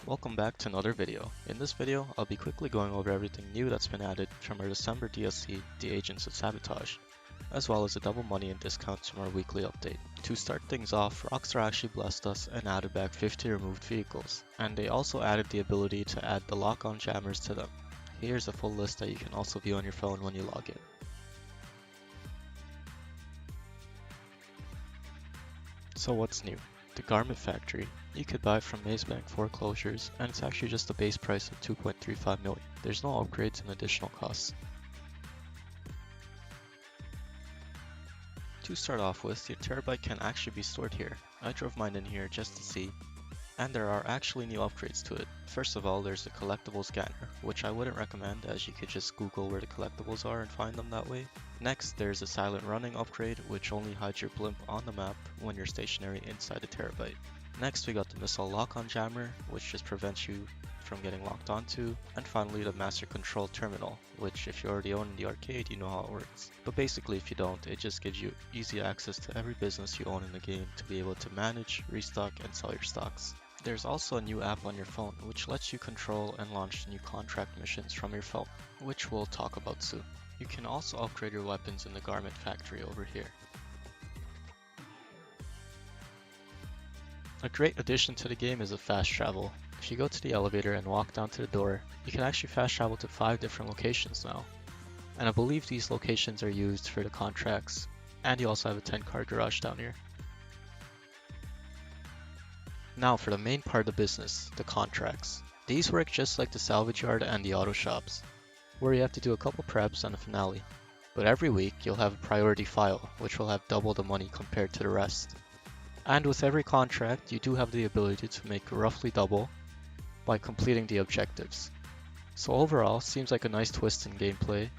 Welcome back to another video. In this video, I'll be quickly going over everything new that's been added from our December DLC, The Agents of Sabotage, as well as the double money and discounts from our weekly update. To start things off, Rockstar actually blessed us and added back 50 removed vehicles, and they also added the ability to add the lock-on jammers to them. Here's a full list that you can also view on your phone when you log in. So what's new? The Garment Factory. You could buy it from Maze Bank foreclosures, and it's actually just a base price of 2.35 million. There's no upgrades and additional costs. To start off with, your terabyte can actually be stored here. I drove mine in here just to see, and there are actually new upgrades to it. First of all, there's the collectible scanner, which I wouldn't recommend as you could just Google where the collectibles are and find them that way. Next, there's a silent running upgrade, which only hides your blimp on the map when you're stationary inside the terabyte. Next, we got the missile lock-on jammer, which just prevents you from getting locked onto. And finally, the master control terminal, which if you already own in the arcade, you know how it works. But basically, if you don't, it just gives you easy access to every business you own in the game to be able to manage, restock, and sell your stocks. There's also a new app on your phone, which lets you control and launch new contract missions from your phone, which we'll talk about soon. You can also upgrade your weapons in the Garment Factory over here. A great addition to the game is a fast travel. If you go to the elevator and walk down to the door, you can actually fast travel to 5 different locations now. And I believe these locations are used for the contracts, and you also have a 10-car garage down here. Now for the main part of the business, the contracts. These work just like the salvage yard and the auto shops, where you have to do a couple preps and a finale. But every week you'll have a priority file, which will have double the money compared to the rest. And with every contract, you do have the ability to make roughly double by completing the objectives. So overall, seems like a nice twist in gameplay.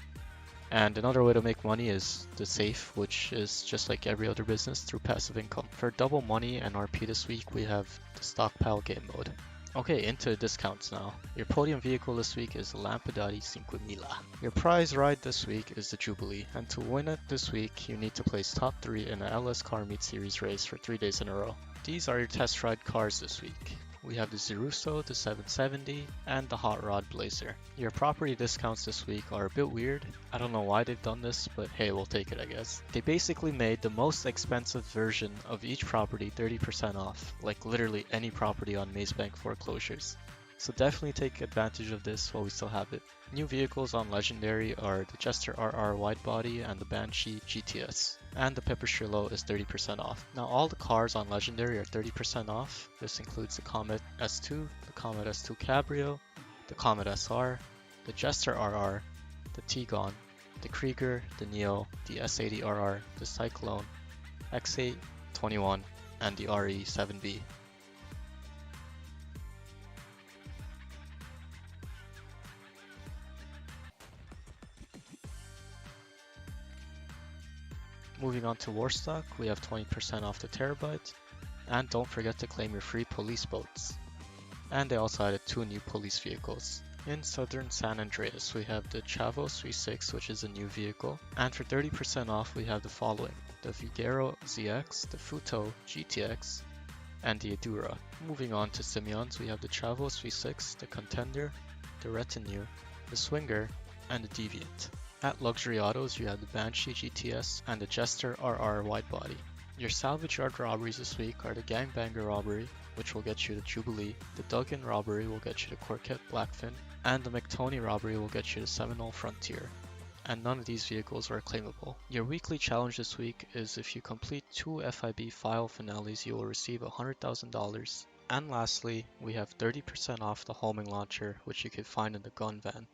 And another way to make money is the safe, which is just like every other business through passive income. For double money and RP this week, we have the stockpile game mode. Okay, into discounts now. Your podium vehicle this week is the Lampadati Cinquemila. Your prize ride this week is the Jubilee, and to win it this week, you need to place top 3 in the LS Car Meet Series race for 3 days in a row. These are your test ride cars this week. We have the Zeruso, the 770, and the Hot Rod Blazer. Your property discounts this week are a bit weird. I don't know why they've done this, but hey, we'll take it I guess. They basically made the most expensive version of each property 30% off, like literally any property on Maze Bank foreclosures. So definitely take advantage of this while we still have it. New vehicles on Legendary are the Jester RR Widebody and the Banshee GTS. And the Pipistrello is 30% off. Now all the cars on Legendary are 30% off. This includes the Comet S2, the Comet S2 Cabrio, the Comet SR, the Jester RR, the T-Gon, the Krieger, the Neo, the S80 RR, the Cyclone, X8, 21, and the RE7B. Moving on to Warstock, we have 20% off the terabyte, and don't forget to claim your free police boats. And they also added 2 new police vehicles. In Southern San Andreas, we have the Chavos V6, which is a new vehicle, and for 30% off we have the following: the Vigero ZX, the Futo GTX, and the Edura. Moving on to Simeons, we have the Chavos V6, the Contender, the Retinue, the Swinger, and the Deviant. At Luxury Autos, you have the Banshee GTS and the Jester RR Widebody. Your salvage yard robberies this week are the Gangbanger robbery, which will get you the Jubilee, the Duggan robbery will get you the Corvette Blackfin, and the McTony robbery will get you the Seminole Frontier. And none of these vehicles are claimable. Your weekly challenge this week is if you complete 2 FIB file finales, you will receive $100,000. And lastly, we have 30% off the homing launcher, which you can find in the gun van.